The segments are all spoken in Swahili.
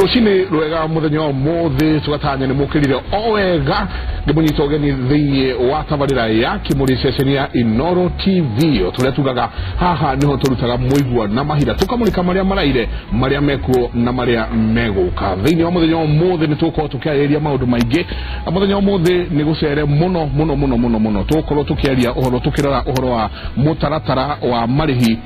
Rucini rwega muthenya wa mothe tugatanya ni mukirire owega ndimunyita ogeni thii wa tabarira ya Kimuri ceceni ya Inoro TV turia tugaga haha niho turutaga muigwa na mahira tukamurika maria maraire maria mekuo na maria meguka thiini wa muthenya wa mothe ni tuko tukiaria maundu maingi muthenya wa mothe ni gucere muno tukorwo tukiaria uhoro tukirora uhoro wa mutaratara wa marihi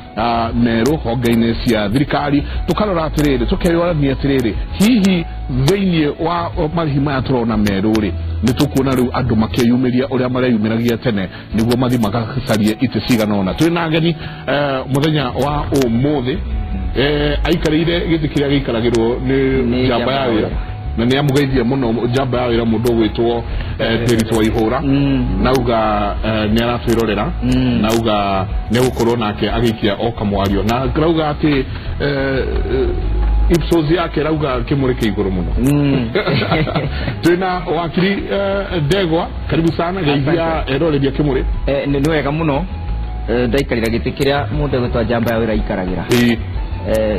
meru honge-ini cia thirikari tukarora atiriri tukeyorania atiriri hihi thiini wa marihi maya turona meru ri ni tukuona riu andu makeyumiria uria mareyumiragia tene niguo mathi magacarie ite ciganona twina ngeni muthenya wa umuthi aikarire giti kiria gikaragirwo ni jamba ya wira na ni amugeithia muno jamba ya wira mundu gwitwo Tirito wa Ihura nauga ni aratwirorera nauga ni gukorwo nake agikia okamwario na krauga ati Ipsos yake rauga Kimuri iguru muno twina wakiri Ndegwa karibu sana geithia eroreria Kimuri ni wega muno ndaikarira giti kiria mundu gwitwa jamba ya wira ikaragira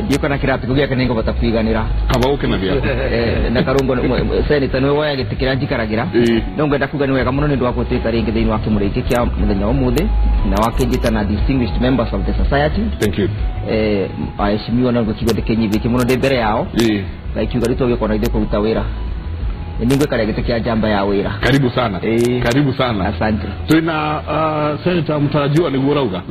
ndikona kiratu kugia kanengo batakuiganira kabaoke na bia na karungo senator niwe waya giti kiria njikaragira ndongo ndakuga ni wega muno ni ndwakoteta ringi thiini wa Kimuri kia muthenya umuthi na wakingita na distinguished members of the society. Thank you. Aheshimiwa na gukigo dekenyithiki muno de mbere yao like ugarito gyo kona ide kuruta wira ningo kare gite kia jamba ya wira karibu sana karibu sana asante twina senator mutarajiwa ni gurauga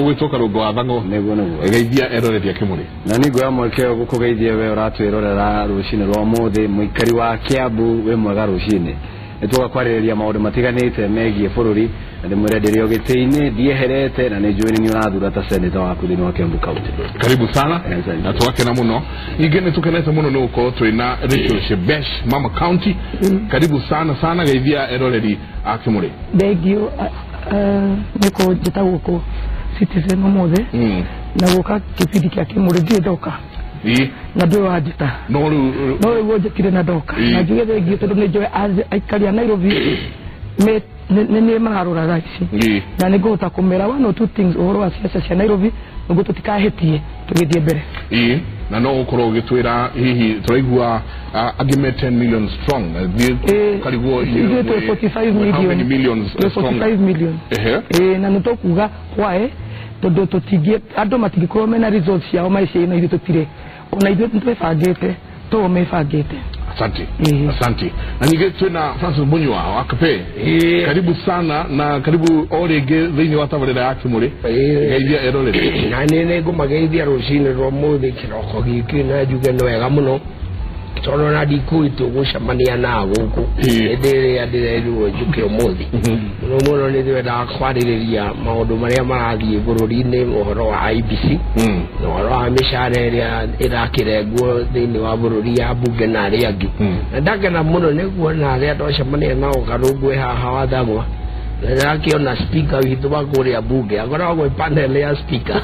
ugwitoka rugo athango nego geithia eroreria Kimuri na ningo ya mwekeo gukugeithia we uratwirorera rucini rwa muthi muikari wa Kiambu we mwega rucini nituga kwariria maundu matiganite megie bururi na ndimuredirio gitiini dieherete na nijueni ni urathura ta senator waku thini wa Kiambu County karibu sana na twakena muno ingene tukenete muno ni uko twina Rachel Shebesh Mama County karibu sana geithia eroreri a Kimuri thegio niko jitaguko citizen mothe na guka kipindi kia Kimuri ndioka na ndo ajita no woje kire na doka na juge thegio tondu ni joe aikaria Nairobi me ni mararora raisi na ni gota kumera one or two things uhoro wa siasa cia Nairobi ngo tutikahetie tugithie mbere na no ukoro gitwira hihi turaigua agime 10 million strong kariguo 45 million strong 45 million na nitokuga kwae tondu tutingie andu matingikorwo mena results yao maica ina ithu tutire ona ithu twebangite to mebangite asante na nige twina Francis Munywa wa Kape karibu sana na karibu orege thiini wa tabarira ya Kimuri geithia eroreri na nene ngumageithia rucini rwa muthi kiroko giki na juge no wega muno tono na dikuitu gucamania na guku ndire ndireruo juke umuthi muno ni ndwenda kwaririria maundu maria marathie bururi-ini uhoro wa IBC no uhoro wa mishara iria irakirengwo thiini wa bururi ya bunge na aria angi na ndakena muno ni kuona aria ndocamania nao karungwe haha wathagwa na speaker witu wa kuria bunge agoragwo panel ya speaker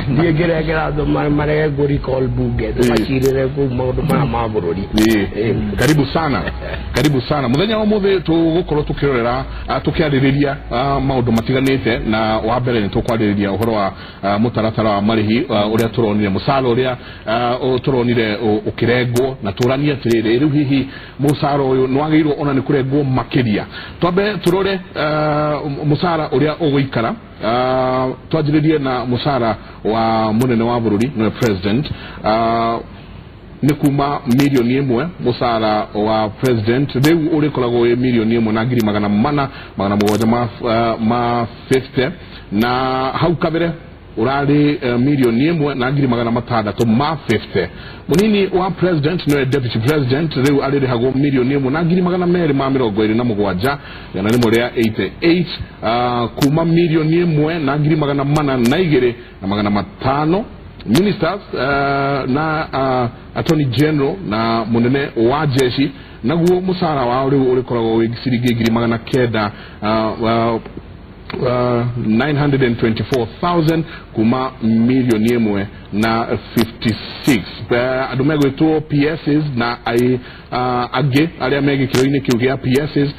ndiegeregera ndo mare guri call bunge machirire ku maundu ma bururi karibu sana muthenya wa muthe tugukorwo tukirorera tukiaririria maundu matiganite na wa mbere ni tukwariria uhoro wa mutaratara wa marihi uria turonire musaro uria turonire ukirengwo na turania atiriri riu hihi musaro uyu nwagirwo ona ni kurengwo makiria twambe turore musara uria uguikara twajiririe na musara wa munene wa bururi no president ni kuma milioni 1 musara wa president riu uri koragwo we milioni 1 na ngiri magana ma 50 na hau kabere urari milioni 1 na ngiri magana matandatu ma 50 munini wa president no deputy president riu ariri hago milioni 1 na ngiri magana meri ma 27 yana ni muria 88 kuma milioni 1 na ngiri magana mana na igere na magana matano ministers na attorney general na munene wa jeshi naguo musara wa uri ukoragwo we ciringi ngiri magana kenda 924,000 kuma milioni emwe na 56 adumego to PSs na ai age aria megi kiroine kiugia PSs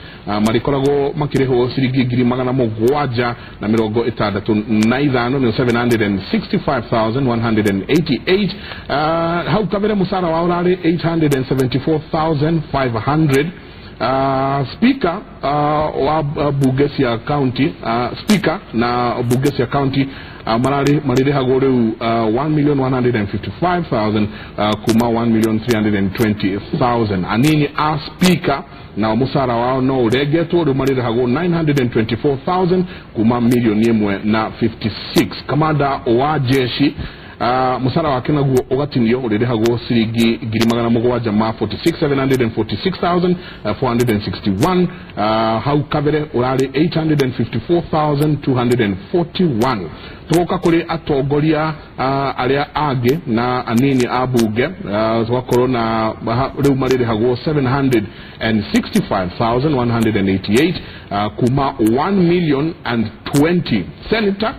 marikorago makireho sirigi ngiri magana mugwaja na mirongo itandatu na ithano ni 765,188 hau kabere musara wa urari 874,500 speaker wa Bugesia County speaker na Bugesia County marire hagore 1,155,000 kuma 1,320,000 anini a speaker na musara wao no uregeto marire hago 924,000 kuma milioni emwe na 56 kamanda wa jeshi musara wake naguo ugatinio urire hago sirigi ngiri magana mugwaja ma 746,461 hau kabere urari 854,241 tuoka kuri atongoria aria age na anini abuge twakoro na riu marire hago 765,188 kuma 1,020,000 senator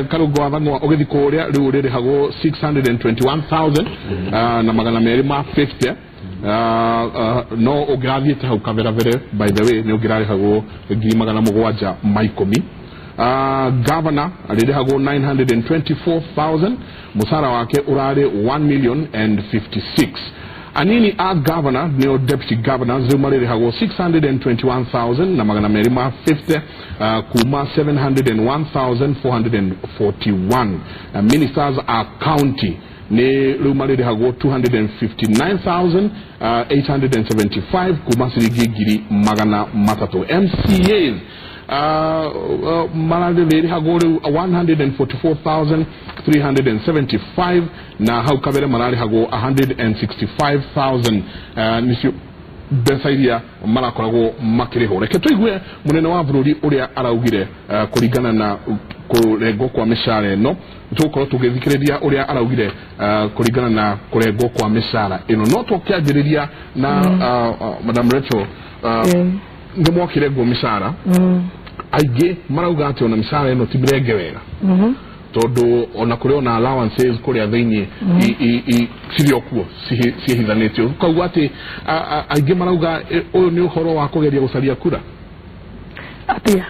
karugo abango ogethiko ria riu riri hago 621,000 na magana meri ma 50 no ogravite hau kavera vere by the way no girari hago ngiri magana mugwaja maikomi governor riri hago 924,000 musara wake urare 1,056,000 anini a governor neo deputy governor zumariri hago 621,000 na magana meri ma 50 kuma 701,441 ministers a county ne rumariri hago 259,875 kuma sirigi ngiri magana matatu MCAs marade hago 144,375 na hau kabere marade hago 165,000 nisio besaidia marakorago makireho reke tuigwe munene wa bururi uria araugire kurigana na kurego kwa mishara no tukoro tugethikiriria uria araugire kurigana na kurego kwa mishara ino no tukiagiriria na Madam Rachel ngemo kirego mishara aige marauga ati ona mishara ino tibirege wega todo ona kuri ona allowances kuri athaini sirio kuo sihithanitio kwa ati aige marauga uyu ni uhoro wa kugeria gucaria kura atia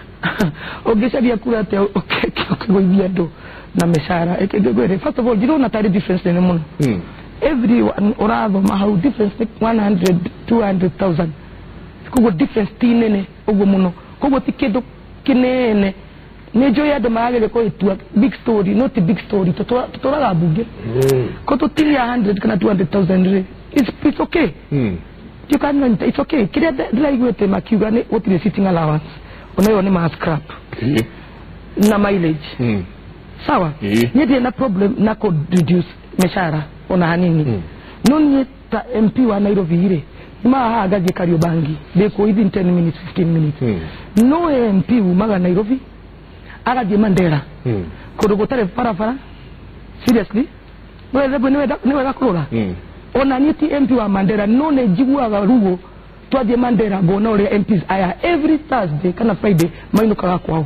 ogicaria kura ati okigwithia ndo na mishara ekegwere first of all you don't know difference ni muno everyone orathoma how difference 100 200,000 kugo difference tinene ugo muno kugo tikindo kinene nejo ya domagere ko itua big story not a big story totoraga bunge ko to 100 kana 200,000 it's okay you can it's okay kile like wete makiuga ne what is sitting allowance onayo ni ma scrap na mileage sawa nyeti na problem na ko reduce meshara ona hanini noni ta MP wa Nairobi ile ma agaje Kariobangi they ko within 10 minutes 15 minutes no MP umaga Nairobi agaje Mandera kurugotare farafara seriously niwe gakurura ona niti MP wa Mandera none jiguaga rugo twaje Mandera bona ore MPs aya every Thursday kana Friday mainukaga kwao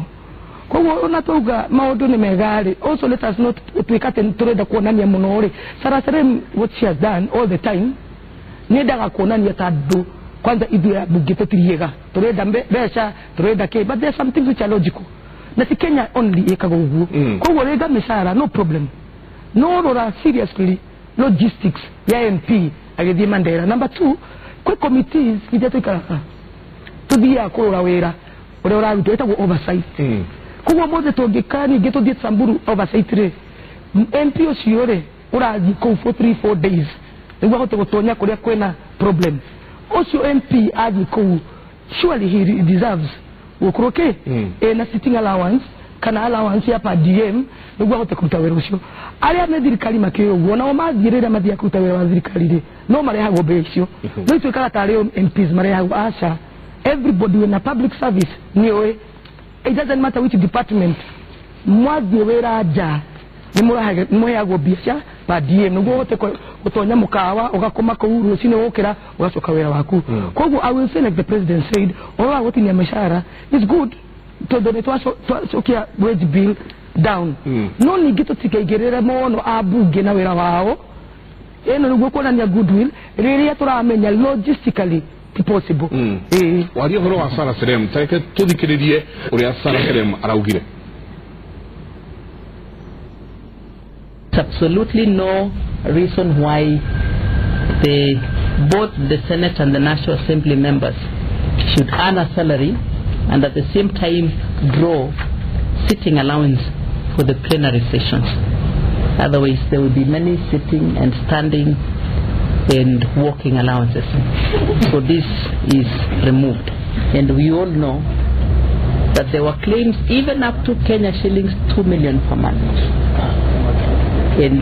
kwa ona tuga maundu ni megari also let us not twikate turenda kuonania muno ore sarasare what she has done all the time niendaga kuonania tadu kwanza idhu ya bugeto tiriega turenda besha turenda ke but there's something which are logical na si Kenya only ekago ugu kwa rega mishara no problem no rora seriously logistics ya MP agedi Mandera number 2 kwa committees kijatukara tudia kurora wera ore ora ruto oversight kuwa moze togekani geto dit Samburu oversight re MP osiore uraji ko for 3-4 days ngwa hote gotonya kuria kwena problem osio MP aji ko surely he deserves ukroke na sitting allowance kana allowance ya pa DM ngwa hote kutawera usio ari amedhirikali makeo wona omazirira madia kutawera wazirikali re no mare hago besio no itu kala tare MPs mare hago asha everybody in a public service niwe it doesn't matter which department mwazirira aja nimura hago bisha pa DM ngwa hote kutonya mukawa ugakoma ko uru sine wokera ugasoka wera waku kogo I will say like the president said all what in mishara is good todo ne twacokia wage bill down no ningi tutikegerere mono abunge na wira wao eno niguo kuonania goodwill riria turamenya logistically possible wario horo wa Sarah Serem take tuthikiririe uria Sarah Serem araugire. Absolutely no reason why both the Senate and the National Assembly members should earn a salary and at the same time draw sitting allowance for the plenary sessions. Otherwise there will be many sitting and standing and walking allowances. So this is removed. And we all know that there were claims even up to Kenya shillings 2 million per month. And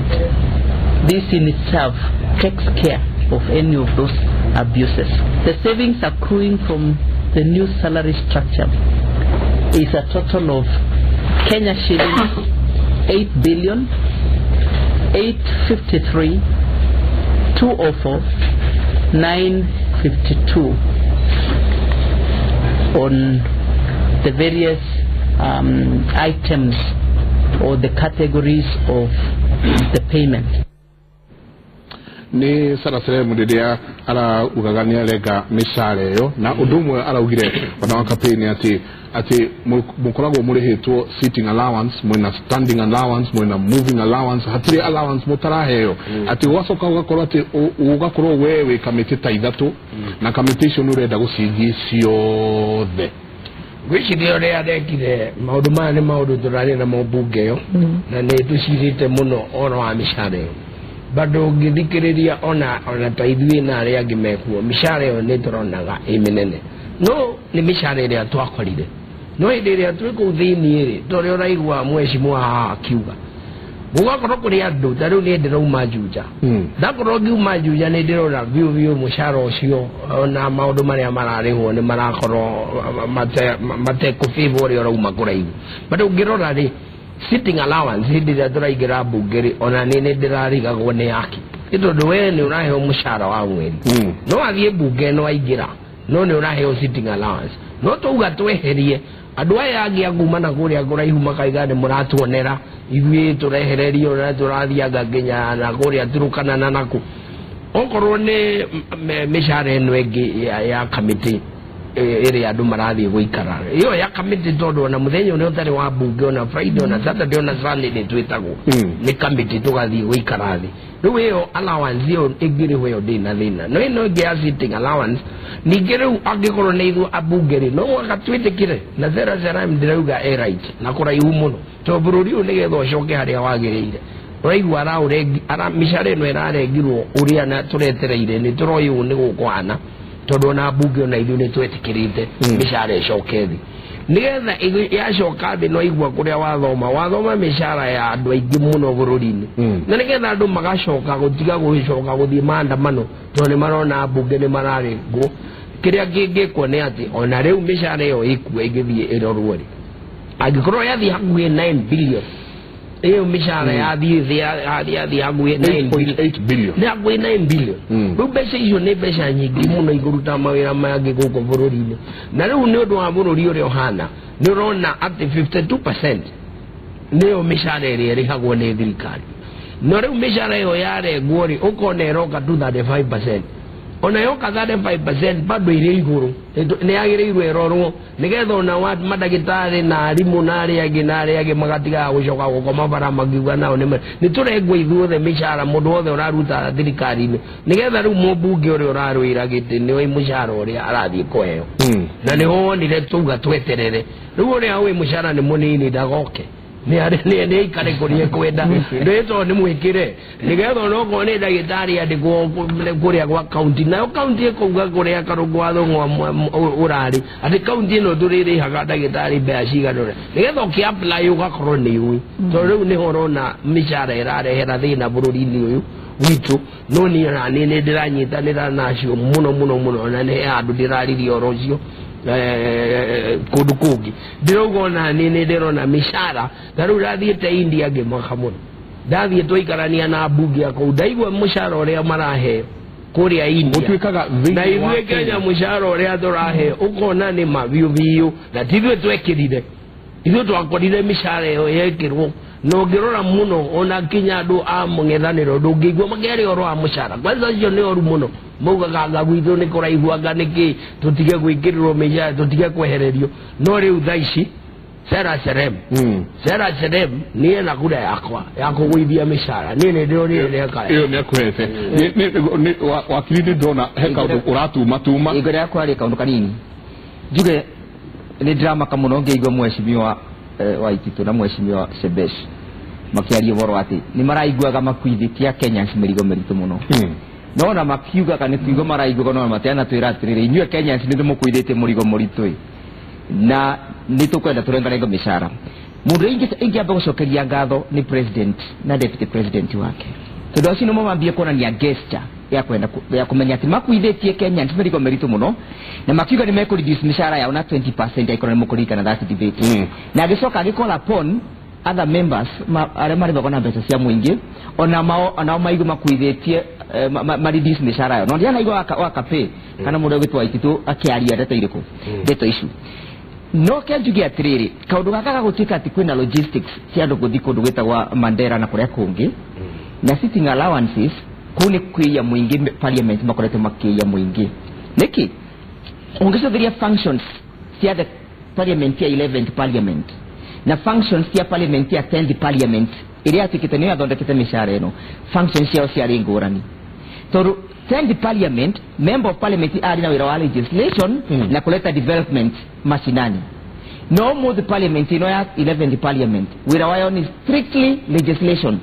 this in itself takes care of any of those abuses. The savings accruing from the new salary structure is a total of Kenya shillings 8 billion 853 204 952 on the various items or the categories of the payment. Ni Sarah Serem ndidia ala ugagania lega mishare yo na udumwe ala ugire wana kampeni ati mukorago murehetwo sitting allowance mwena standing allowance mwena moving allowance hatire allowance mutaraheyo ati wasoka ugakora ati ugakora wewe kameteta ithatu na kametation urenda gucigicio the gwicirio ria dekire maundu mane maundu turari na mobunge yo na ne tucirite muno oro wa mishare yo bado ngithikiriria ona taithwi na aria ngimekuo mishare yo ne turonaga imenene no ni mishare ria twakorire no indi ria twiko thiini ri tore oraigwa mweshimwa akiuga gugakorwo kuri andu tariu ni ndirauma Juja ndakorwo ngiuma Juja ni ndirona biu mushara ucio na maundu maria mararihwo ni marakorwo mate kufivo ri orauma kuraigu bado ngirora ri sitting allowance hindi ria turaigira bungeri ona ni ndirarigagwo ni yaki itondu we ni uraheo mushara wa mweri no athie bunge no aingira no ni uraheo sitting allowance no tuga tweherie andu aya angi aguma na kuria kuraihu makaiga ni muratuonera ithuĩ turehererio na turathianga nginya na kuria turukana na naku okorwo ni mishara eno ingi ya committee area andu marathie guikara iyo ya committee tondu na muthenya ni utari wa bunge ona Friday ona Saturday ona Sunday ni twitagwo ni committee tugathie guikara thi riu iyo allowance iyo ingirihwo yo ndina thina no ino ingi ya sitting allowance ningi riu angikorwo ni ithu abungeri no agatwitikire na Sarah ndirauga right na kuraihu muno to bururi u nigetho coke haria wagiriire raigwa ara mishare no irarengirwo uria na turetereire ni turoyu ni gukwana tondu na bunge ona ithu ni twetikirite mishare coke thi nigetha yacoka thi no igwa kuria wathoma mishara ya andu aingi muno bururi-ini na nigetha andu magacoka gutiga gucoka guthie maandamano tondu ni marona bunge ni mararengwo kiria kingikwo ni ati ona riu mishara iyo ikue igithie irorwo ri angikorwo yathie hakuhi 9 billion iyo mishara yathie hakuhi 9.8 billion ni hakuhi 9 billion riu mbeca icio ni mbeca nyingi muno iguruta mawira mangi guku bururi-ini na riu ni undu wa bururi uria uhana ni urona ati 52% niyo mishara iria irihagwo ni thirikari no riu mishara iyo yarengwo ri ukona iroka tu 35% ona yoka 35% bado ire iguru ni yagirirwo irorwo nigetha ona wa madagitari na arimu na aria age magatiga gucoka gukoma bara magiuga nao ni turengwa ithuothe mishara mundu wothe uraruta thirikari-ini nigetha riu mubunge uria urarwira giti ni wi mushara uria arathie kuheo na ni wonire tuga tweterere riu uria wi mushara ni munini ndagoke ni ikare kuria kwenda ndeto ni mwikire nigetho no kone dagitari andikwo kuria kwa county na county ikuga kuria karungu athongwa urari ati county no turiri haga dagitari be aciganure nigetho ki apply ugakorwo ni ui to riu ni horona mishara irarehera thina bururi-ini uyu witu no ni ni ndiranyitanira nacio muno na ni andu ndiraririo rocio kundu kungi ndirogona ni ndirona mishara taru rathiete India ngi mwaka muno ndathie twikarania na bunge ako ndaigwa mushara uria maraheo kuria India utwikaga na ithuĩ Kenya mũcara ũrĩa tũrahe ũkona nĩ mabiũ biũ na tithuĩ twekĩrire ithuĩ twakorire mĩcara ĩyo yekĩrwo no ngĩrora mũno ona kinya andũ a mũng'ethanĩro ndũngĩigua makĩaria ũhoro wa mũcara kwanza ũcio nĩ ũru mũno maugaga anga gwitũ nĩ kũraihu anga nĩkĩ tũtige gwĩkĩrĩrwo mĩcara tũtige kwehererio no rĩu thaa ici Sarah Serem niye na kura yakwa ya kugwithia mishara nini ndio neka iyo ni akwete ni wakili ndona heka uratuma tuma igore yakwa ari kaundu kanini juge ni drama kamuno ngeigwa mweshimiwa wa Ititu na mweshimiwa Sebesh makiaria boro ati ni maraiguaga makuithitia Kenya cimerigo meritu muno nona makiuga kana kuigo maraiguaga no matena twira atirire inyue Kenya ni mukuithite murigo muritu na nitukwenda turengarenga mishara mundu ingi amba gucokeria ngatho ni president na deputy president wake tondu acio nimo mambie kuonania gesture ya kwenda ya kumenya ati makuithitie Kenya ntimerigo meritu muno na makiuga ni meku reduce mishara yao na 20% aikora ni mukurika na that debate na agicoka agikola upon other members arĩa marĩ bagona mbeca cia mũingĩ ona maigu makuithitie ma reduce mishara yao no ndiana igwa wakape kana mũndũ witwa Ititu akiaria ndeto iriku ndeto icio no kenjugi atiriri kaundu gaka gutuika ati kwina logistics cia andu guthi kundu gwitagwa Mandera na kuria kungi na sitting allowances kuni kuiya muingi parliament makorete makiya muingi niki ungecotheria functions cia the parliament ya 11th parliament na functions cia parliament ya 10th parliament iria atikite ni athondekete mishara eno functions cia ciari ngurani toru 10th parliament member of parliament ari na wira wa legislation na kuleta development mashinani no more the parliament ino ya 11th parliament wira wayo ni strictly legislation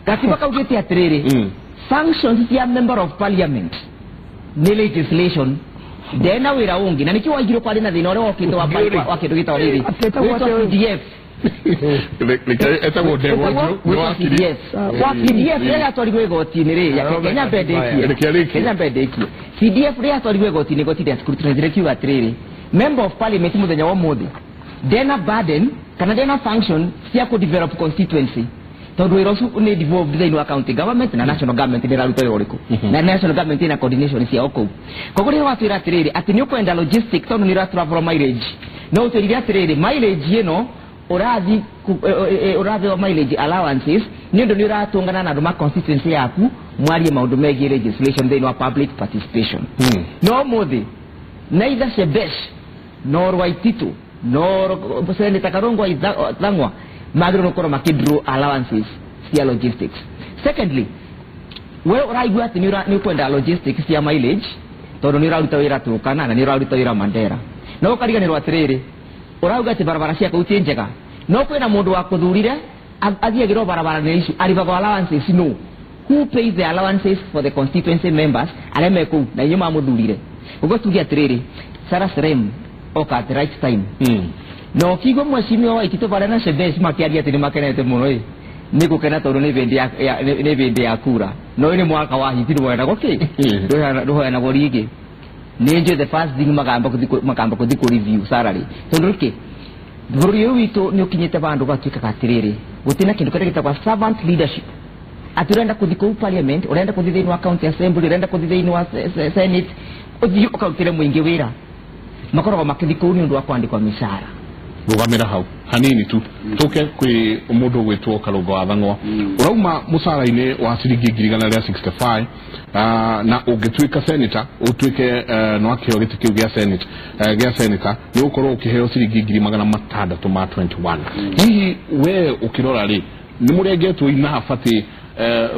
katiba kaugete atiriri functions ya member of parliament ni legislation dena wira ungi na nikiwa igiro kwa dina thina ore wakito wa kindu gitawa riri PDF eta go de wa PDF ya tori goti ni ri ya Kenya bedeki PDF ya tori goti ni goti ya scrutiny kiwa atiriri member of parliament muthenya wa mothe dena burden kana dena function cia ku develop constituency tondu irosu ni devolved thĩinĩ wa county government na national government ni raruta yoriku na national government ina coordination cia oku koguo ni watwira atiriri ati ni ukwenda logistics tondu ni travel mileage no utirire atiriri mileage ino urathi wa mileage allowances ni ndo ni uratungana na nduma constituency yaku mwarie maundu megie legislation thĩinĩ wa public participation no muthi neither Sebesh nor Waititu nor Senator Karungwa Ithang'wa magiro no koro makidro allowances cia logistics. Secondly, we uraigua ati ni kwenda logistics cia mileage tondu ni uraruta wira Turkana na ni uraruta wira Mandera no ukariganirwo atiriri urauga ati barabara cia kuuti njega no kwina mundu wa kuthurire athiagirwo barabara ni ici aribago allowances no who pays the allowances for the constituency members areme ku na nyuma muthurire ugo tugia atiriri Sarah Serem oka at the right time no kigo mweshimiwa wa Ititu barana Sebesh makiaria ati ni makenete muno ni gukena tondu ni bindi ya kura no ni mwaka wa hitiru wena goki ndohana gorigi ninje the first thing magamba kuthi review salary tondu ki buri witu ni ukinyete bandu batuika katiriri gutina kindu kare kitagwa servant leadership aturenda kuthi ku parliament urenda kuthi thini wa county assembly urenda kuthi thini wa senate uthi ukautire muingi wira makoro makithi ku ni ndu wa kwandikwa mishara rugamira hau hanini tu tuke kwi mundu gwitwo Karungo wa Thang'wa urauma musara-ini wa ciringi 165 na ungituika senator utuike no akio gitikiu gia senate gia senator ni ukorwo ukiheo ciringi 621 hihi we ukirora ri ni murengetwo ina afati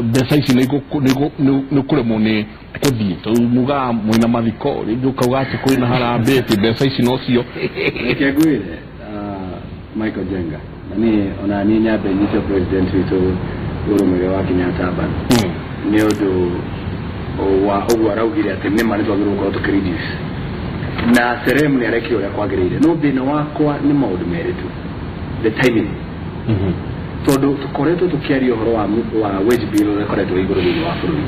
mbeca ici ni kuremwo ni kuthii to muga mwina mathiko riuka ugati kwina harambe mbeca ici no cio kegwire Michael Jenga nani ona ni nyabe ni president wito urumwe wa Kenyatta ban ni odo wa ogwaraugire ati ne mani twagirwo ko to credit na Serem ni arekio ya kwagirire no bina wakwa ni maundu meritu the timing todo tukoreto tukiario horo wa wage bill rekoreto iguru ni wa furu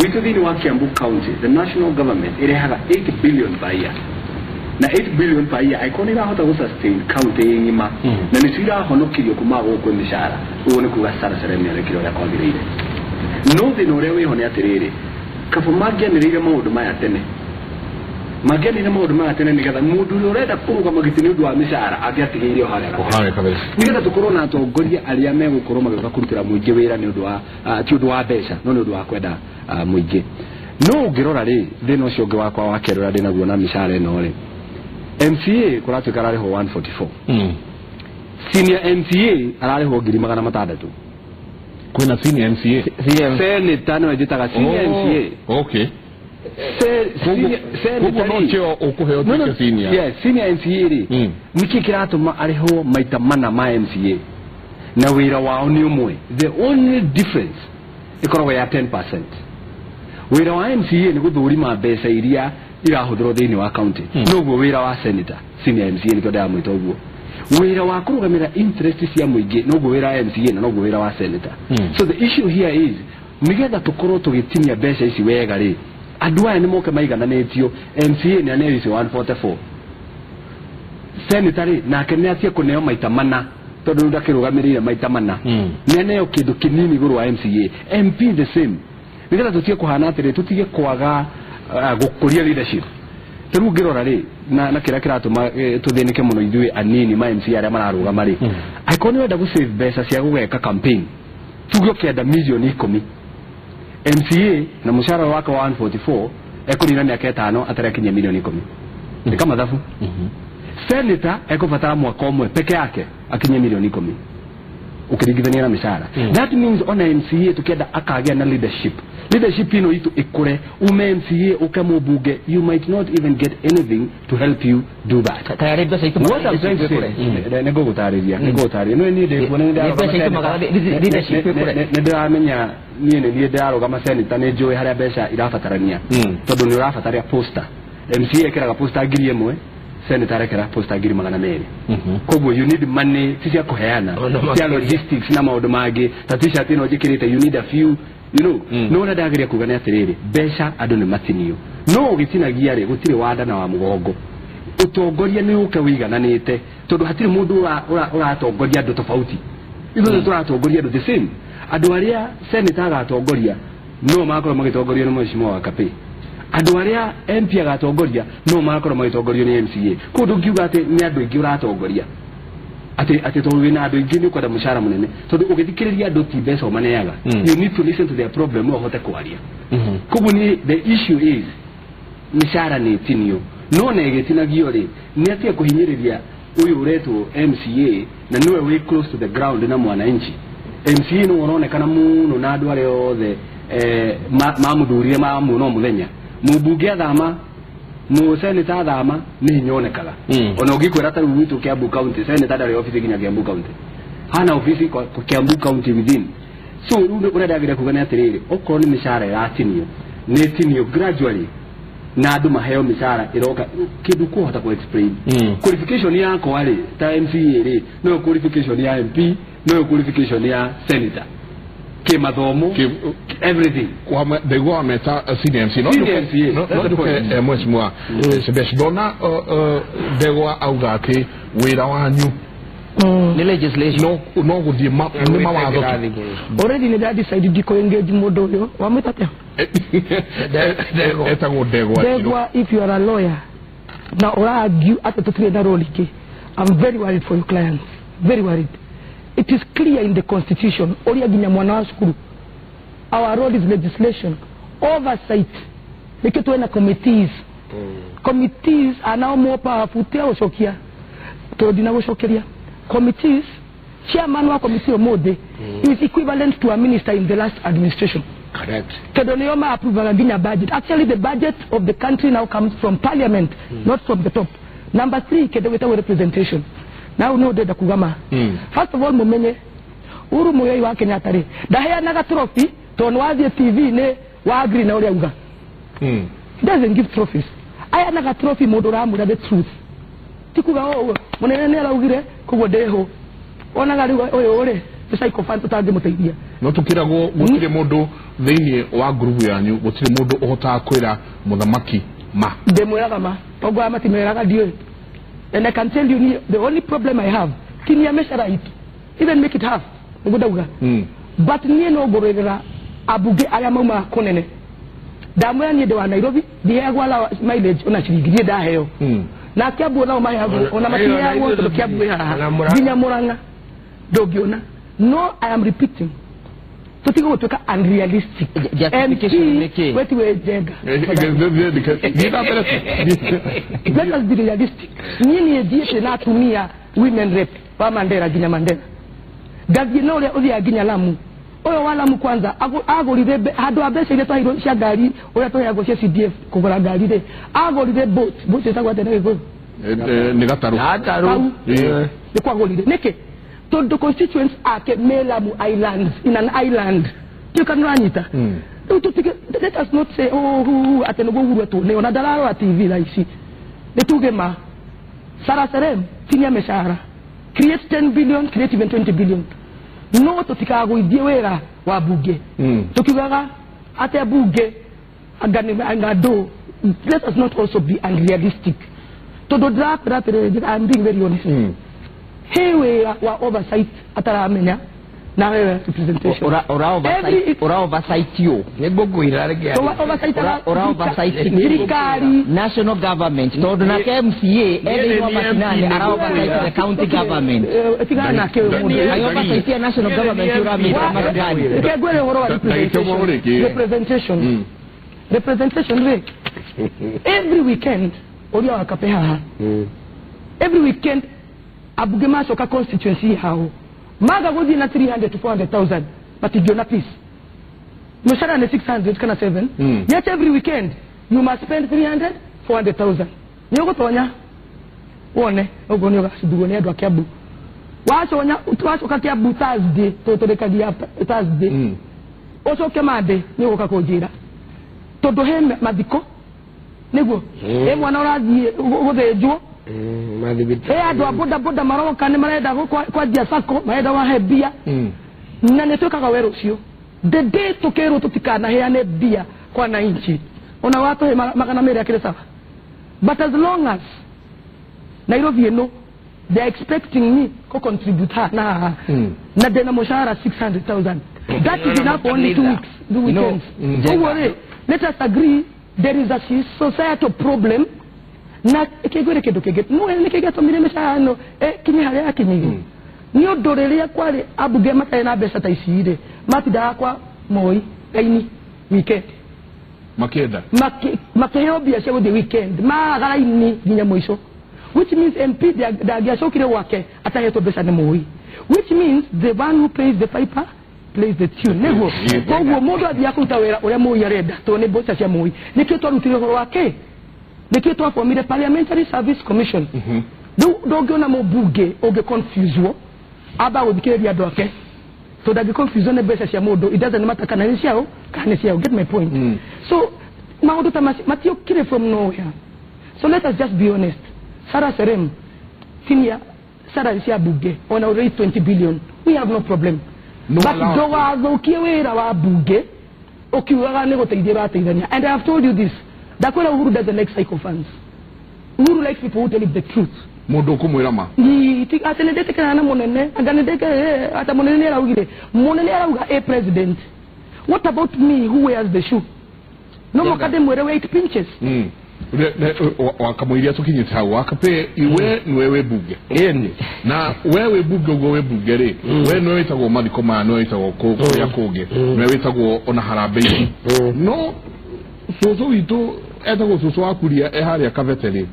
wito thini wa Kiambu County the national government irehaga 8 billion by year na 8 billion per year icon irahota go sustain county ngima na ni tira honokirio kuma go mishara uone kuga sara sara ni rekiro ya kwagirire no thino ria wi hone atiriri kafu magianirire maundu maya tene magianirire maundu maya tene nigetha mundu urenda kuruga magitini undu wa mishara agiatigiire haria kabisa nigetha tukorwo na atongoria aria megukorwo magika kurutira muingi wira ni undu wa ti undu wa mbeca no ni undu wa kwenda muingi no ngirora ri thina ucio ngi wakwa wa kerora ndina guona mishara ino ri MCA kuratuika arariho 144 senior MCA arariho 600 kuna senior MCA senator no ejitaga senior MCA okay senator no cheo ukuheo tika senior yes senior MCA ri niki kiratuma ariho maita mana ma MCA na wira wao ni umwe the only difference ikoragwo ya 10%. Wira wa MCA ni guthurima mbeca iria irahuthirwo thiini wa county noguo wira wa senator senior MCA ni kionda mwita uguo wira wa kurugamira interest cia muingi noguo wira wa MCA na noguo wira wa senator so the issue here is nigetha tukorwo tugitinia mbeca ici wega ri andu aya ni moke maigananitio MCA ni ane ici 144 senator nake ni atie kuneo maita mana tondu ndakirugamirire maita mana ni aneo kindu kinini guru wa MCA MP the same nigetha tutie kuhana atire tutige kwaga gukuria leadership teru ngirora ri na kira kiratuma tuthinike muno ithui anini ma MCA aria mararuga mari aikoni wenda gu save mbeca cia gugeka campaign tugio kenda milioni 10 MCA na mushara wake wa 144 ekurina miaka 5 atarakinya milioni 10 ni kama dhafu senator ekufatara mwaka umwe peke yake akinya milioni 10 ukiringithania na mishara that means on MCA tukienda akagia na leadership ino itu ikure ume MCA ukamubunge you might not even get anything to help you do that tayari besa itu what I'm saying is nego gutariria no ni de kuona leadership ikure ndamenya nie ni ndaro kama senator ne joy haria besa irafatarania tondu ni urafataria poster MCA kiraga poster ngiri imwe senator rekera poster ngiri 200 koguo you need money sisi akuheana cia logistics na maundu mangi tatisha tino jikirite you need a few you know no na dagiria kugania atiriri besha andu ni matinio no ugitinagia ri gutire wada na wa mugongo utongoria ni uke wigananite tondu hatiri mundu uratongoria andu tofauti ithu turatongoria andu the same andu aria senator agatongoria no makoro magitongoria ni mheshimiwa wa kape andu aria MP agatongoria no makoro magitongoria ni MCA kundu ngiuga ati ni andu ingi uratongoria ati to wina andu ingi ni kwenda mushara munene tondu ugithikiriria andu ti mbeca maneaga you need to listen to their problem no hote kwaria kubu ni the issue is mishara ni tinio no negetinagio ri ni atia kuhinyiriria uyu uretu MCA na niwe we close to the ground na mwananchi MCA no uronekana muno na andu aria othe mamudhurie mamuno muthenya mubunge athama mu senator athama ni nyonekaga ona ugikwira ta witu Kiambu county senator ndari office ginya Kiambu county hana office kwa Kiambu county within so urenda gira kugana atiriri okoro ni mishara iratinio netinio gradually na andu maheo mishara iroka kindu kuhota ku explain qualification yako ari ta MCA ri no qualification ya MP no qualification ya senator kimathomo everything kwa dego ameta senior MC no duke mheshimiwa Sebesh dona dego augake wira wanyu the legislation no guthie ni mawatho already ni that decide diko engage modo yo wametate etago dego if you are a lawyer na ora argue at the trade role ki I'm very worried for your clients very worried. It is clear in the constitution our role is legislation oversight na committees committees are now more powerful to dinawoshokeria committees chairman wa committee omode is equivalent to a minister in the last administration. Correct. Kedonioma approve budget. Actually the budget of the country now comes from parliament not from the top. Number 3 kedeweta representation. Now no deda kugama. First of all mumenye uru moyoi wa Kenyatta ri dahea naga trophy to nwazie TV ne wa agree na uri uga. He doesn't give trophies. Aya naga trophy modora mu the truth. Tikuga munene ne raugire kugo deho. Ona gari oyo ore psycho fan tutange mutaidia. No tukirago gutire mundu thiini wa group yanyu gutire mundu ohota kwira muthamaki ma demwiraga ma ogwa matimeraga dio. And I can tell you the only problem I have kini ameshara itu even make it half ngudauga but nie no gorera abuge aya mama konene damwe ni de wa Nairobi de yagwala mileage ona chirigire da heyo na kiabu na mai hago ona matia yago to kiabu ya binya muranga dogiona no I am repeating so think what toka unrealistic justification make what we jega let us be realistic nini ediete na tumia women rep pa Mandela ginya Mandela gavina ule uli aginya Lamu oyo wala mu kwanza agolide hado abese ile to cia gari oyo to yago cia CDF kugura gari de agolide boat etagwa tena go ni gataru de kwa golide neke to the constituents are Melamu Islands in an island you can run it let us not say atenogo huru to ne ona dalaro at TV la ici de tugema Sara Serem tinia meshara create 10 billion create even 20 billion no to tikago idiwera wa buge tukigaga ate buge angado let us not also be unrealistic to do that I'm being very honest here we are oversight atara amenya na representation ora oversight you nebogo irarege ora oversight serikali national government to na MCA ele wa matinani ara oversight the county government tigana ke ayo oversight ya national government ura mita magani kegwele horo representation every weekend oli akapeha every weekend abugema soka constituency hao maga gozi na 300 to 400,000 but igiona peace mshara na 600 kana 7 yet every weekend you must spend 300 400,000 nyogo tonya one ogonyo ga sidugone adwa kiabu wacho onya utwacho ka kiabu Thursday to de kadi Thursday oso kemade nyogo ka kojira to do he madiko nego mwana orazi ogodejo ado boda maroka ne mareda kwa dia sako maeda wa hebia na netoka ka wero sio the day to kero to tikana he ane bia kwa na inchi ona watu makana mere akile sawa but as long as Nairobi they are expecting me to contribute na dena moshara 600,000 that is enough for only 2 weeks the weekends let us agree there is a societal problem na ekegwere kedokeget no nekegeto miremesha no kinyi hale akinyi ni odoreria kwale abuge mata na besa taisire matida kwa moi kaini weekend makeda makeo bia shewo the weekend ma gara ini ginya moiso which means MP da dia shokire wake ataheto besa ne moi which means the one who plays the piper plays the tune nego kwa modo dia kutawera ole moi yareda to ne bosa cia moi nikito rutire horo wake Nikito for me the Parliamentary Service Commission. Do gona mo buge oge confuse wo aba wo dikere ya doke. So that the confusion basis ya modo it doesn't matter kanisia get my point. So maudo tamasi matio kire from nowhere. So let us just be honest. Sara Serem senior Sara isia buge on already 20 billion. We have no problem. No but do wa go kiwera wa buge okiwa ne go teidera teidania. And I have told you this. Dakola Uhuru doesn't like psychophants. Uhuru likes people who tell him the truth. Modoko mwirama. Ni atenedete kana monene, aganedeke ata monene la ugire. Monene la uga a president. What about me who wears the shoe? No more kade mwerewe it pinches. Wakamuiria tukinyita wakape iwe nwewe buge. Na wewe buge ugowe buge re. We nwewe itago madikoma nwewe itago koko ya koge. Nwewe itago ona harabeji. No soso ito etago soso akuria ehari akaveteri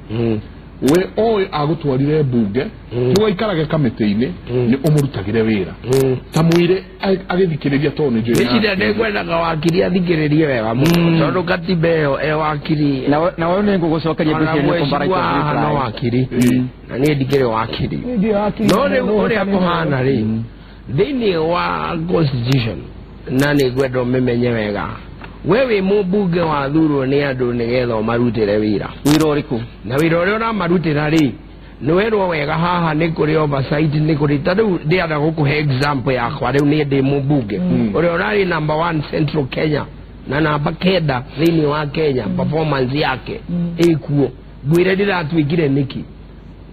we oy agutwarire buge tuwa ikarage kamete-ine ni umurutagire wira tamuire agithikiriria tone njo ya ndio kwenda kawakiria thikiririe wega muno tondu katibeo wakiri na wewe nengo gucokeria mbicio ni comparative no wakiri na ni ndikire wakiri no le uri akohana ri thini wa constitution na ni gwedo memenye wega wewe mubuge wa thuro ni andu nigetho marutire wira uriku na wira uri ona marutira ri ni werwo wega haha ni kuri oversight ni kuri tadu ndi ada gukuhe example ya kwa riu ni ndi mubuge uri orari number 1 Central Kenya na namba kenda thini wa Kenya performance yake ikuo gwire ndiratwikire niki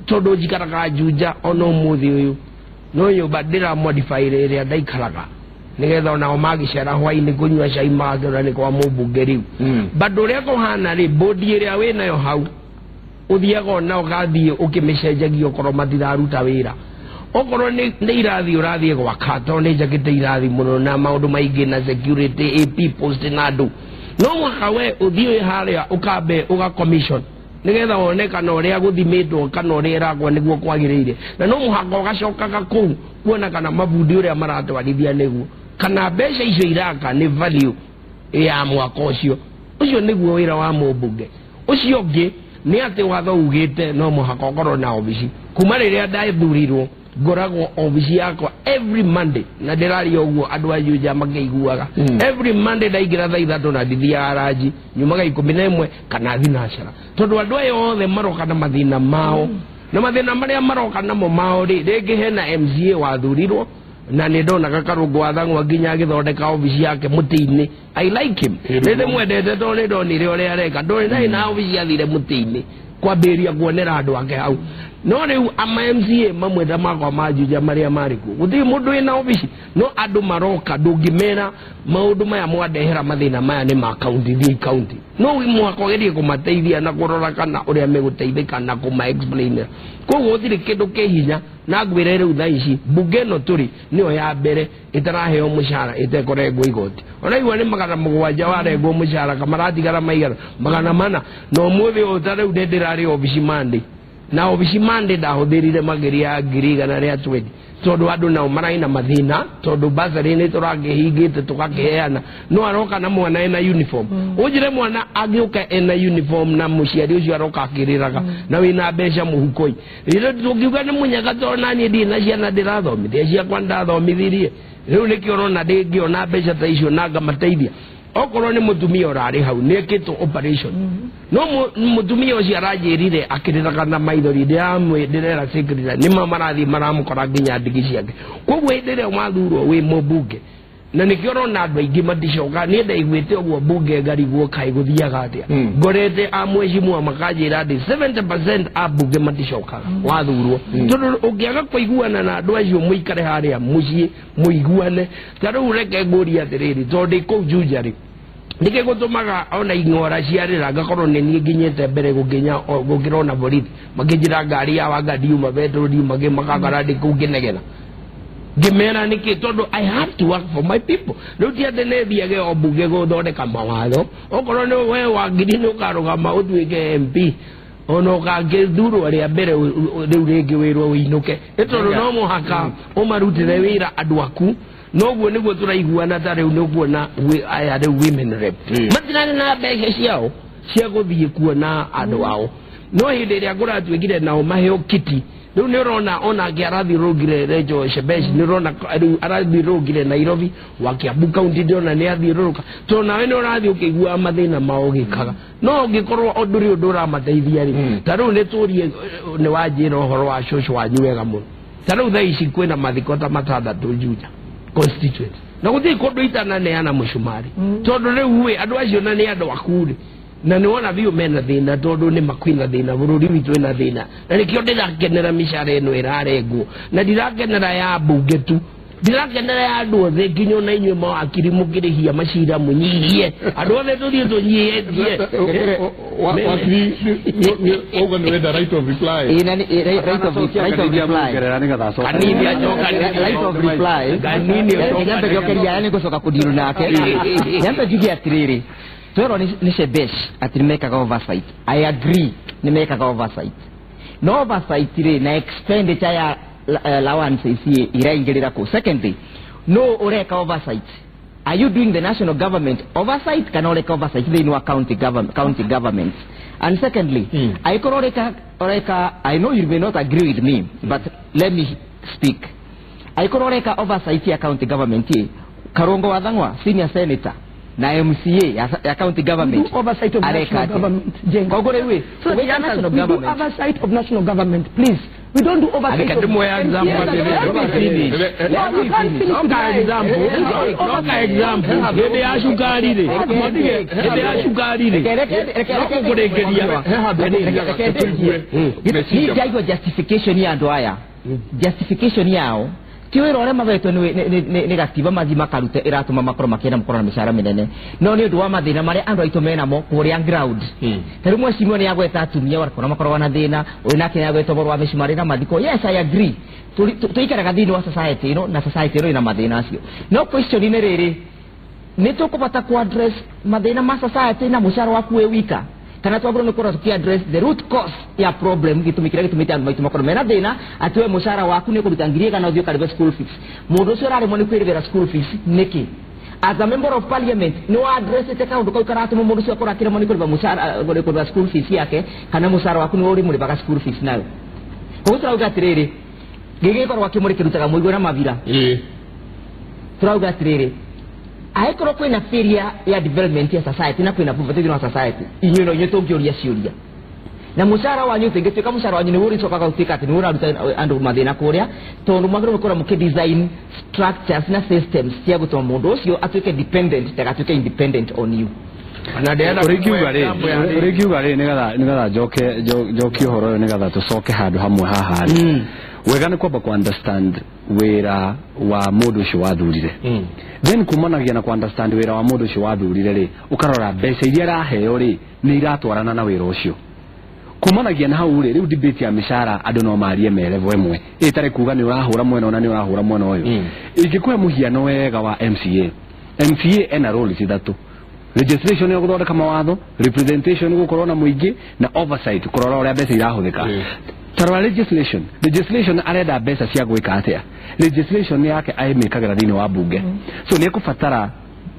tondu njikaraga Juja ono muthi uyu no nyumba ndiramodify ĩrĩa ndaikaraga nigetha onao magicera hwainĩ kũnyua cai magĩra nĩ kwa mũmbunge rĩu bado ũrĩa kũhana rĩ bodi ĩrĩa wĩnayo hau ũthiaga ona ũgathiĩ ũkĩmĩcenjagia okorwo matiraruta wĩra okorwo nĩ irathi ũrathiĩ gwaka tondũ nĩ njakĩte irathi mũno na maũndũ maingĩ na security AP post na andũ no mũhaka we ũthiĩ harĩa ũkambe ũga-commission nigetha wone kana ũrĩa gũthimĩtwo kana ũrĩa ĩragwo nĩguo kwagĩrĩire na no mũhaka ũgacokaga kũu kuona kana mabundi ũrĩa maratwarithia nĩguo kana mbeca icio iraka nĩ value ya mwaka ũcio nĩguo wĩra wa mũmbunge ũcio ũngĩ nĩ atĩ watho ugĩte no mũhaka ũkorwo na obici kuma rĩrĩa ndathurirwo ngoragwo obici yakwa every Monday na ndĩraria ũguo andũ a Juja makĩiguaga every Monday ndaingĩra thaa 3 na ndithiaga ranji nyumaga 11 kana thinacara tondũ andũ aya othe maroka na mathĩna mao na mathĩna marĩa maroka namo mao rĩngĩ hena MCA wathurirwo na nĩ ndonaga Karũngũ wa Thang'wa nginya agĩthondeka obici yake mũtĩ-inĩ I like him nĩ mwendete tondũ nĩ ndonire ũrĩa areka ndorĩ na obici athire mũtĩ-inĩ kwambĩrĩria kuonera andũ ake hau no rĩu ama MCA mamwe ta makwa ma Juja marĩa marĩ kuo gũtirĩ mũndũ wĩna obici no andũ maroka ndũngĩmera maũndũ maya mwandehera mathĩna maya nĩ ma county no mwaka ũgerie kũmateithia na kũrora kana ũrĩa megũteithĩka na kũma-explain koguo gũtirĩ kĩndũ kĩhinya na ngwĩre rĩu thaa ici mbunge ĩno tũrĩ nĩyo ya mbere ĩtaraheo mũcara ĩtekũrengwo igoti onaigua nĩ 700 warengwo mũcara kamaratigara maigana 400 na ũmũthĩ ũyũ ta rĩu ndĩrarĩ obici Monday na obici Monday ndahũthĩrire makĩria 120 tondu andu nao maraina mathina tondu basari ni turakihingite tukakiheana no aroka na mwana ena uniform ujire mwana agiuka ena uniform na muciari ucio aroka akiriraga na wina mbeca muhukoi rire tukiuga ni munyaga tona ni ndina ciana ndirathomithia ciakwa ndathomithirie riu nikio rona ndingiona mbeca ta icio na ngamateithia okorwo ni mutumia urari hau nekito operation no mutumia ucio aranjirire akiriraga na maithori ndirera secretary ni mamarathi maramukora nginya ndigi ciake koguo ndire wathurwo wi mũmbunge na nikio rona andũ aingĩ maticoka ni ndaiguĩte ũguo mbunge ngarigwo kai guthiaga atia ngorete amwecimu makanjira ndi 70% a mbunge maticoka wathurwo tondu ũngĩaga kũiguana na andũ acio mũikare harĩa mũciĩ mũiguane tarũ reke ngũria atiriri tondu kũu Juja ri nike gutumaga ona ing'ora ciarira ngakorwo ni nie nginyete mbere gukirona borithi makijira ngari ya wangadiuma betrodiuma makagara ndi kunginegena ngimera niki tondu I have to work for my people riu tiende ne thiage ombunge guthondeka mawatho okorwo ni we wangiri ni ukarugama utuike MP ono kangithurwo ria mbere riu ringi wirwo winuke tondu no muhaka umarutire wira andu aku noguo niguo turaiguana ta riu niguona aya riu women rep matirani na mbeca ciao cia guthie kuona andu ao no hindi iria nguratuikire nao maheo kiti riu ni urona ona ngiarathirugire Rejo Shebesh ni urona riu arathirugire Nairobi wa Kiambu county ndiona ni athiruruka to nawe ni urathi ukigua mathina mao gikaga no ngikorwo onduri undu uramateithia ri ta riu ni turie ni wanjira uhoro wa shosho wanyu wega muno ta riu thaa ici kwina mathiko ta 6 Juja constituent na guthi kundu itana neana mushumari tondu riu we andu acio na ni andu akuri na ni wona biu mena thina tondu ni makwina thina bururi witu ina thina na nikio ndirakenera mishara eno irarengwo na ndirakenera ya mbunge tu ndirakenera ya andu othe nginyo na inywe ma akiri mukirihia macira munyihie andu othe tuthie tunyihie wakiri oga ni wenda right of reply ina right of reply kanini ajoka right of reply kanini nyambe jokeria yani gucoka kudiru nake nyambe jugi atiriri twero ni Shebesh atimeka oversight I agree ni meka oversight no oversight ri na expenditure ya allowance isi iraingirira ko secondly no ureka oversight are you doing the national government oversight kana ureka oversight in our county government and secondly I know you may not agree with me but let me speak I kororeka oversight ya county government Karũngũ wa Thang'wa senior senator na MCA ya county government oversight of national government kogore we so the national government oversight of national government please We don't do oversight. Justification yao tiwero ole maveto ni gatiba mazima karute iratuma makoro makena mukoro na mishara minene no ni ndu wa mathina mari andu aitumena mo kuria ground tari mwe simoni yagweta atumia warikona makoro wana thina wina kenya yagweta boru wa mishimari na mathiko. Yes, I agree. Tuikara gathini wa society no na society ro ina mathina acio. No question ni riri ni tukubata ku address mathina ma society na mushara waku we wika kana twagoro ni kora tuki address the root cause ya problem gitumikira gitumite andu maitu makoro mena thina atiwe mushara waku ni kurutangirie kana uthio karibe school fees mundu ucio rari moni kwirira school fees niki as a member of parliament no address ite kaundu kau karatu mundu ucio akora kire moni kuriba mushara gole kuriba school fees yake kana mushara waku ni uri muri baka school fees nayo ko turauga tiriri gigi korwa kimuri kirutaga muigo na mavira turauga tiriri aikoro kwina failure ya development ya society na kwina poverty ya society inyo nyeto ngioria ciuria na mushara wanyu tegete mushara wanyu ni uri soka kautika ati ni ura andu mathina kuria tondu magiro gukora muke design structures na systems cia gutoma mundu ucio atuike dependent tagatuike independent on you ana ndena regiuga ni gatha joke horo ni gatha tucoke handu hamwe haha wega ni kwamba ku understand wera wa mundu ucio wathurire then kumanagia na ku understand wera wa mundu ucio wathurire ri ukarora mbeca iria araheo ri ni iratwarana na wera ucio kumanagia na hau ri riu debate ya mishara andu no marie merevo emwe itare kuga ni urahura mwena na ni urahura mwena uyu ingikuhe muhiano wega wa MCA ena role ithatu: legislation ya guthondeka mawatho, representation gukorwo na muingi, na oversight kurora uria mbeca irahuthika. Tarwa legislation arenda mbeca cia gwika atia legislation yake aimikagira thini wa bunge so ni kufatara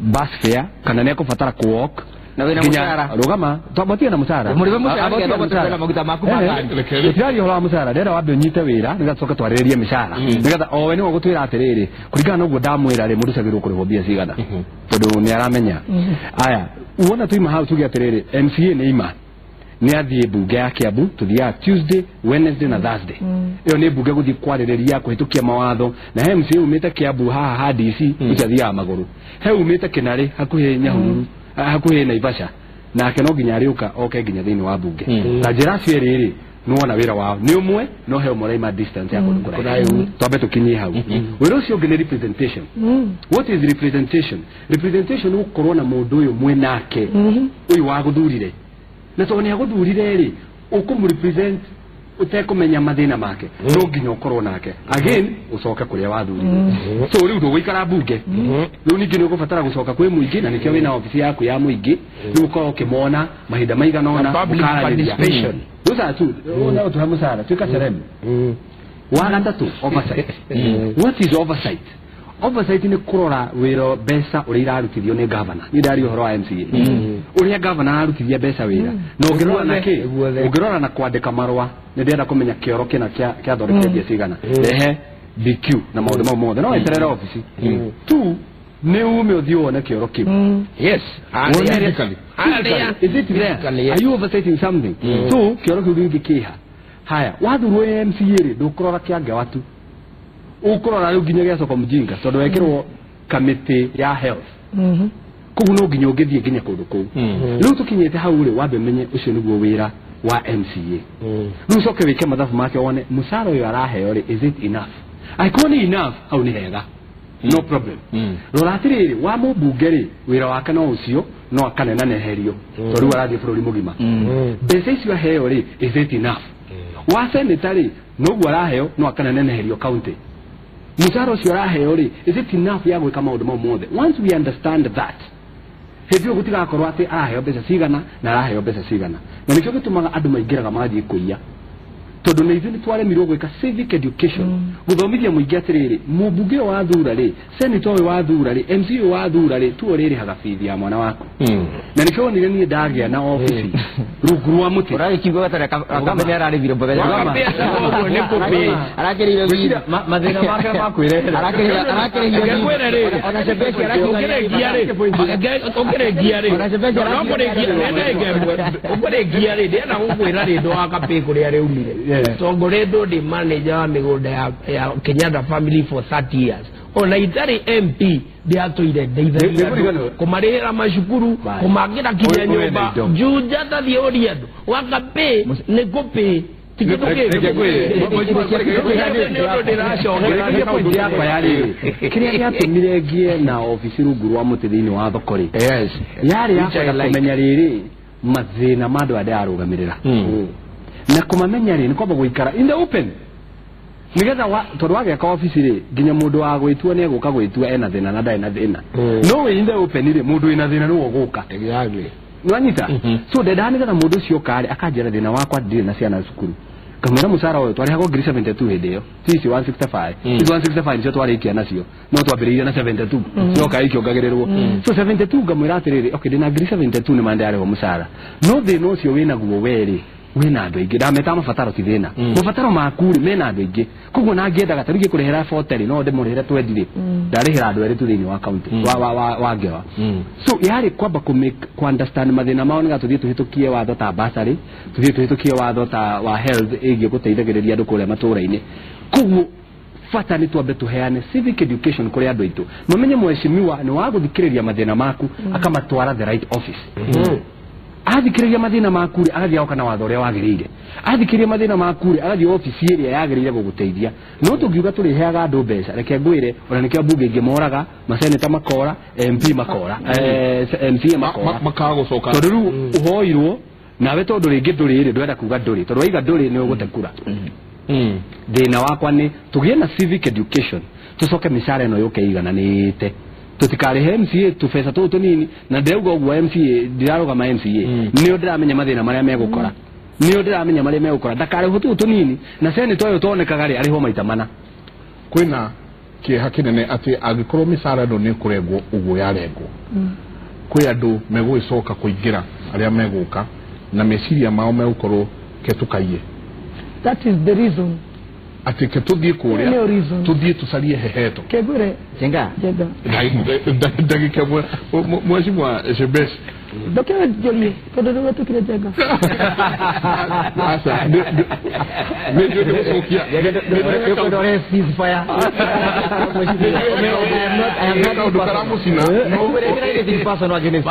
bus fare kana ni kufatara walk na wena musara rugama twabatia na musara muri musara ke twabatia na maguta maku magari lekeri hola musara ndera wambe nyite wira nigacoka twaririe mishara nigatha o we ni gutwira atiriri kurigana noguo ndamwira ri mundu sagirwo kurihwo bia cigana tondu ni aramenya aya uona tuima hau tugi atiriri MCA ni ima ni athie bunge ya Kiambu tuthia Tuesday, Wednesday na Thursday iyo ni bunge guthie kwaririria kuhitukia mawatho na MCA umite Kiambu haha DC ucathia maguru he umite Kinari hakuhe Nyahururu hakuhe Naivasha na keno ginya ariuka oke ginya thini wa bunge na njira cio riri nuona wira wao ni umwe no he umuraima distance ya kundu kurayu twabe tukinyi hau wira ucio ngene representation what is representation ukorwo na mundu uyu mwenake uyu wa guthurire na to ni aguthurire ri ukumrepresent utekumenya mathina make no nginya ukorwo nake again ucoke kuria wathurire so riu ndugikara bunge riu ningi ni ugubatara gucoka kwi muingi na nikio wina ofisi yaku ya muingi ni ukorwo ukimona mahinda maigana ona participation uza tu ona utu hamusara tuka serem wana tatu oversight what is oversight? Oversight ni kurora wira mbeca uri irarutithio ni governor ni ndari uhoro wa MCA uri governor arutithia mbeca wira no ngirora na ki ungirora na kwandika marwa ni ndenda kumenya kioro kina kia thoreke cigana ehe DQ na maundu mau mothe no eterera office tu ni ume uthio na kioro kiu yes is it there? Are you oversighting something? So kioro kiu ringi kiha haya wathurwo MCA ri ndukurora kiange watu ukurora riu ginya giacoka mujinga tondu wekirwo committee ya health kugu no ginya ungithie ginya kundu kuu riu tukinyete hau ri wambe menye ucio niguo wira wa MCA riu coke wike mathabu make wone musara uyu araheo ri is it enough aikoni enough au ni hega no problem rora atiriri wa mubunge ri wira wake no ucio no akanena neherio tondu arathie bururi mugima mbeca icio aheo ri is it enough wa senator ri noguo araheo no akanena neherio county musaro cio araheo ri is it enough ya gwika maundu mau mothe once we understand that hivyo gutigakorwo ati araheo mbeca cigana na araheo mbeca cigana na nikio gitumaga andu maingiraga mathie kuiya tondu ni ithuĩ nĩtwaremirwo gwĩka civic education guthomithia mũingĩ atirĩrĩ mũmbunge wa thura rĩ senator ũyũ wa thura rĩ MC ũyũ wa thura rĩ tu ũrĩrĩhaga bithi ya mwana waku na nĩkĩo wonire niĩ ndagĩa na office rungu rwa mũtĩ ũragĩkiuga gatarĩ akamenya ararĩhire mboga nĩ kũpĩ arakĩrĩire wĩra mathĩna make makwĩrehera arakĩrĩire rĩ ona Chebeki ũkĩrengia rĩ ona Chebeki ũkĩrengia rĩ ndĩana gũkwĩra rĩ ndwaka pĩ kũrĩa rĩumire Songoredo the manager wa migunda ya Kenyatta family for 30 years. Ona itari MP ndiatũire ndeithagia kumarĩhĩra macukuru kumagira kinya nyũmba njunjata thioria andu wakape nĩ kũpĩ kiria giatumire ngie na ofisi rungu rwa muti thiini wa thokori yari yakwenda kumenya riri mathina ma andu arĩa arugamirira na kumamenya riri ni kwamba guikara in the open nigetha tondu wageka ofisi ri nginya mundu wa gwitua ni eguka gwitua ena thina na ndai na thina no in the open ri mundu ina thina ni uguka nwanyita so ndenda nigetha mundu ucio kari akanjera thina wakwa ndire na ciana cukuru kamera musara oyo twari hago 72 hende yo sisi 165 sisi 165 ndio twarikia nacio no twambiriria na 72 no kai kiongagererwo so 72 ngamwira atiriri okay ndina 72 ni mande areho musara no thina ucio wina guo weri wina andu aingi ndameta mabataro ti thina mabataro makuri mena andu aingi koguo na ngiendaga tarige kurehera foteri no ndimurehera twendire ndarehera andu eri tuthini wa county wa ngewa so yari kwamba ku understand mathina mao ni gatuthie tuhitukie watho ta basari tuthie tuhitukie watho ta wa health igi guteithagiriria andu kuria matura-ini koguo fata ni twambe tuheane civic education kuri andu aitu mamenye mweshimiwa ni wa guthikiriria mathina maku akamatwara the right office athikiriria mathina makuri agathia oka na watho uria wagirire athikiriria mathina makuri agathia ofisi area yagirire guguteithia no tungiuga turiheaga andu mbeca reke ngwire ona nikio bunge ingemoraga maseneta makora MP makora MC makora makagucoka tondu riu uhoirwo nawe tondu ringi nduriri ndwenda kuga nduri tondu waiga nduri ni ugutekura thina wakwa ni tugie na civic education tucoke mishara ino yuke igananite tutikarihe MCA tufesa tu nini na ndeuga ogwa MCA ndiraroga ma MCA niyo ndiramenya mathina maria megukora niyo ndiramenya maria megukora ndakare hutu tu nini na senator oyo tonekaga ri ariho maita mana kwina kiha kinene ati agikorwo misara ndo ni kuregwo uguo yaregwo kwi andu megwicoka kuingira aria meguka na meciria mao megukorwo ketukaie. That is the reason ati ke tuthie kuria tuthie tusalie heheto kegure jenga ndagika mweshimwa Shebesh dokera joli todo tukire jenga asa mejo de sokia mejo de ceasefire I am not dokaramusina no anything personal against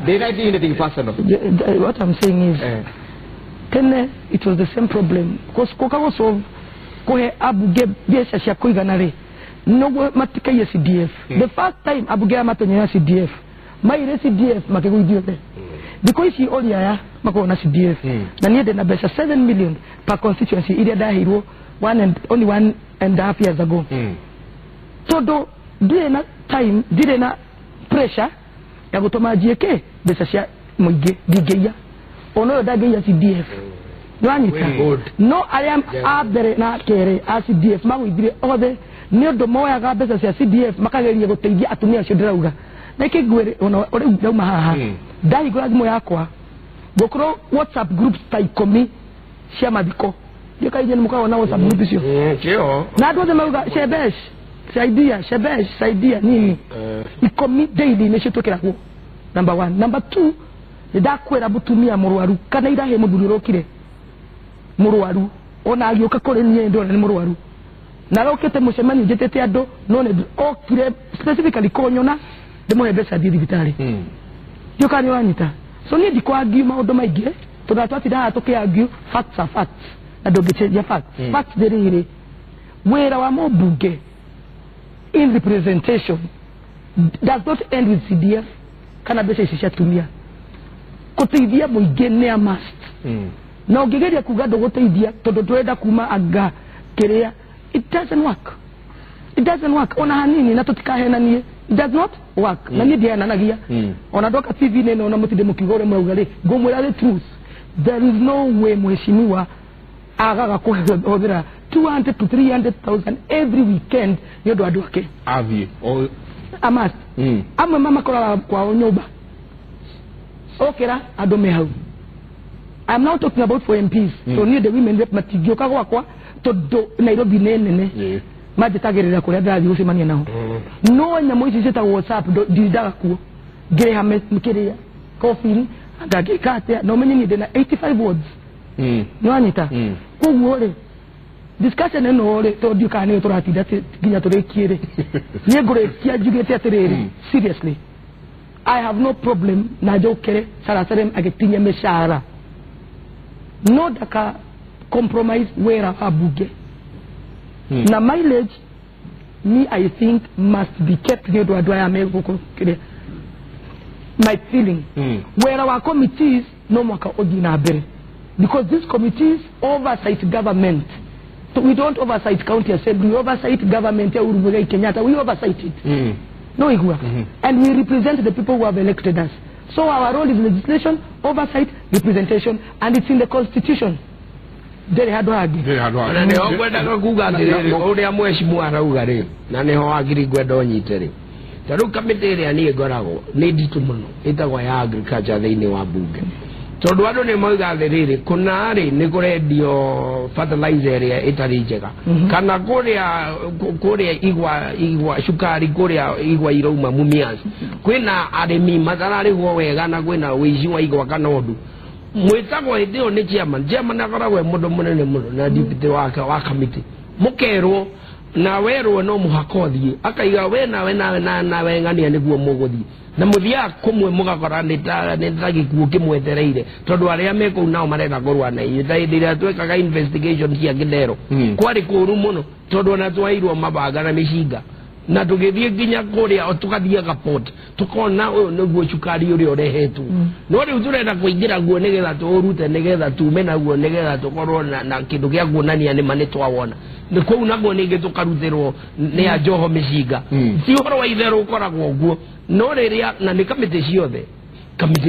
they not anything personal. What I'm saying is Kene, it was the same problem. Because Kokago solve Kohe Abu Gesa Shakuiganare. No matika CDF. The first time Abu Gea Matonya CDF. My CDF Makego Diote. Because he only Makona CDF. Nanya de Nabesha 7 million per constituency. Ida hero only 1.5 years ago. So do during that time, did not pressure Yagotoma GK, Besasha Moige, Digeya. Ono dage ya CDF nwanyita no I am abere na kere a CDF magu idire ode ni odo moya ga besa cia CDF makageria guteithia atumia cio ndirauga na ikigwire ono ori ndauma haha dai gwa thimo yakwa gukoro WhatsApp groups ta ikomi cia mathiko ndio kaije ni mukao na WhatsApp group cio kio na ndo mauga Shebesh saidia nini ikomi daily ni citokera ku number 1 number 2 ndakwera butumia murwaru kana irahe mudururokire murwaru ona agioka kore niye ndo ni murwaru na rokete mushemani jetete ando none okire specifically konyona ndimo hebesa di vitali yo kani wanyita so ni dikwa agi maodo maige to that what da atoke agi facts are facts adogeche ya facts facts derire wera wa mobuge in representation does not end with CDF kana besa shisha tumia kuteithia muigene a must na ugegeria kuga ndoguteithia tondu twenda kuma aga kiria it doesn't work ona hanini na tutikahenanie it does not work na ni dia nanagia ona doka TV nene ona mutide mukigore mwaugale ngomwera the truth there is no way mheshimiwa agaga kuhobira 200 to 300,000 every weekend yodo adoke avi o amas ama mama kola kwa nyumba okera adome hau. I'm not talking about for MPs. So near the women rep matigioka kwa to Nairobi nene majitagerera kuri ndathi ucemania nao no nyamo ici cita WhatsApp ndidaga kuo Graham mkiria coffee ndagikate no menye ndina 85 words Nwanyita koguo ri discussion eno ri to dukane to ratida ginya to rekiere ye gore kia jugete atiriri seriously I have no problem na jokere saraserem agetinya meshara no daka compromise where abuge na mileage me I think must be kept here to adwire me my feeling where our committees no mwaka ogina bere because these committees oversight government. So we don't oversight county assembly, we oversight government ya Uhuru Kenyatta, we oversight it. No igwa. And we represent the people who have elected us. So our role is legislation, oversight, representation, and it's in the constitution. Very hard work. Very hard work. Na neho gwenda kuga ndire uria mweshimwa arauga ri na neho agiri gwenda onyitere. Taru kamite ria ni ngorago ni nditu muno itagwa ya agriculture thiini wa bunge. Tondu andu ni moiga athiriri kuna ri ni kurendio fertilizer area itari njega kana kuria igwa shukari kuria igwa irauma Mumias kwina arimi matararigwo wega na kwina wici wa igwa kana ondu mwitagwo ndio ni chairman akoragwo mundu munene muno na deputy wake wa committee mukerwo na werwo no muhakothie akaiga we na wengania niguo muguthie na muthia kumwe mugakora nitagikuo kimwetereire tondu aria meko nao marenda korwa na ithaidiria twekaga investigation cia Githero kwari kuru muno tondu na twairwo mabaga na mishinga na tugithie ginya kuria tukathiaga port tukona uyu niguo cukari uri urehetwo no riu turenda kuingira guo nigetha turute nigetha tume naguo nigetha tukorwo na kindu gia kuonania ni mane twawona ni kou naguo ningi tukarutirwo ni ajoho mishinga ti horo wa Itherũ ukoragwo guo no riria na ni kamite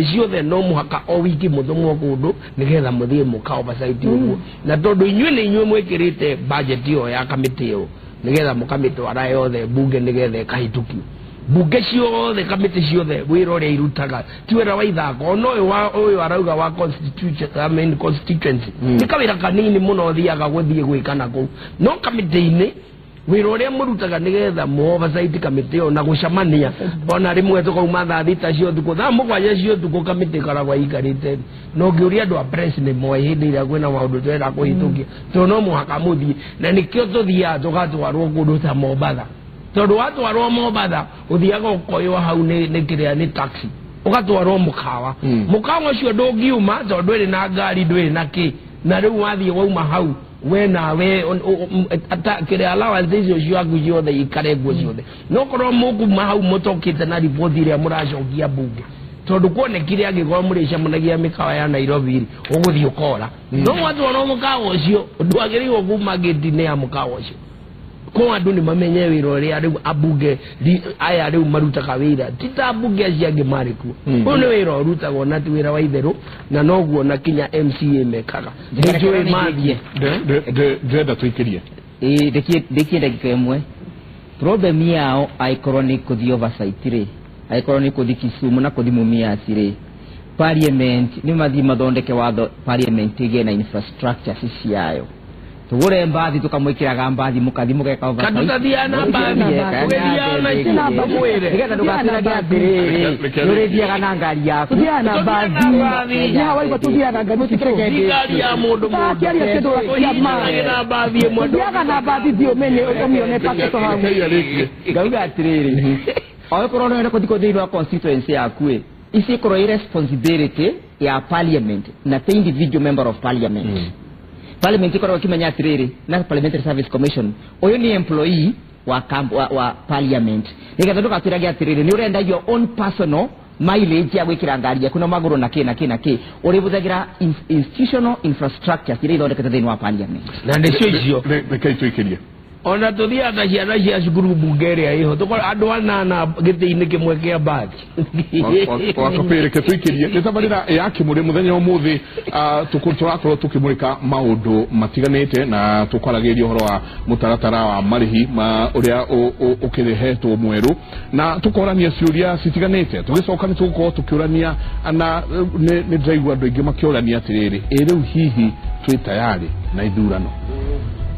ciothe no muhaka o wiki muthomwo kundu nigetha muthie mukao basaiti uguo na tondu inyuĩ ni inyuĩ mwikirite budget yo ya kamite yo nigetha mukamitwara yothe bunge nigetha kahitukio bunge ciothe kamite ciothe wira uria irutaga tiwera wa ithako no uyu arauga wa constituency ni kawira kanini muno thiaga guthie gwikana ku no kamite-ini wira uria murutaga nigetha mu oversight kamite yo na gucamania ona rimwe tukauma thaa thita cio thuku thaa mugwanja cio thuku kamite karagwa ikarite no ngiuria andu a press ni moe hindi iria kwina maundu twenda kuhitukia to no muhaka muthie na nikio tuthia tugatwarwo kundu ta Mombatha tondu watwarwo Mombatha uthiaga ukoywo hau ni kiria ni taxi ugatwarwo mukawa mukawa ucio ndungiuma tondu iri na ngari ndwiri na ki na riu wathie wauma hau we nawe kiria allowance icio ciaku ciothe ikaregwo ciothe no korwo mukuma hau mutokite na report iria muracokia bunge tondu kuonekire agikorwo muricamanagia mikawa ya Nairobi uguthii ukora no watwarwo mukawa ucio ndwagiriirwo kuma gate-ini ya mukawa ucio ko andu ni mamenye wira uria riu abunge aya riu marutaga wira tita abunge aciangi mariku uyu ni wira urutagwo na ti wira wa Itherũ na noguo na kinya MCA mekaga njui mathie ndenda tuikirie ndikie ndagika imwe problem yao aikorwo ni kuthii oversight ri aikorwo ni kuthii Kisumu na kuthii Mumias ri parliament ni mathii mathondeke watho parliament ige na infrastructure ciayo tugure mbathi tukamwikiraga mbathi mukathi mugeka oversight katuthathiana mbathi tugethiana ina bamwire nigetha ndugatiraga atiriri turithiaga na ngari yaku tuthiana mbathi ya waiba tuthiana ngari ngari ya mundu kiaria kindu kia na mbathi imwe tuthiaga na mbathi thio mene umione paketo hau ngauga atiriri oyo korona ndo kuthiko thiini wa constituency yaku isi korwo responsibility ya parliament na the individual member of parliament parliament ikorwo kimenya atiriri na parliamentary service commission uyu ni employee wa parliament nigetha ndukatwirage atiriri ni urenda your own personal mileage ya gwikira ngari yaku na maguru na ki uributhagira institutional infrastructure iria ithondekete thiini wa parliament na ndicio icio rekei tuikirie ona tuthiaga ciana cia cukuru bunge iria iho tukora andu anana giti-ini kimwe kia mbathi wakapireke tuikirie ni tabarira ya kimuri muthenya umuthi turakorwo tukimurika maundu matiganite na tukwaragiria uhoro wa mutaratara wa marihi uria ukirihetwo mweru na tukorania ciuria citiganite tugicoka ni tugukorwo tukiurania na ni ndaigua andu aingi makiurania atiriri riu hihi twi tayari na ithurano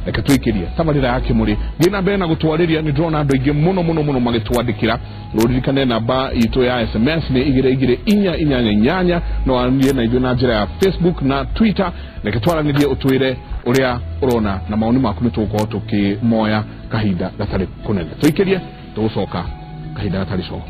reke twikirie tabarira yake muri gina bena gutwariria ni drona ando ingi muno magitwandikira ruririkane namba itu ya SMS ni igire inya no anie na ibyo na njira ya Facebook na Twitter reke twaranirie utwire uria urona na maoni maku ni tuko tukimoya kahinda gatari kunene twikirie tugucoka kahinda gatari so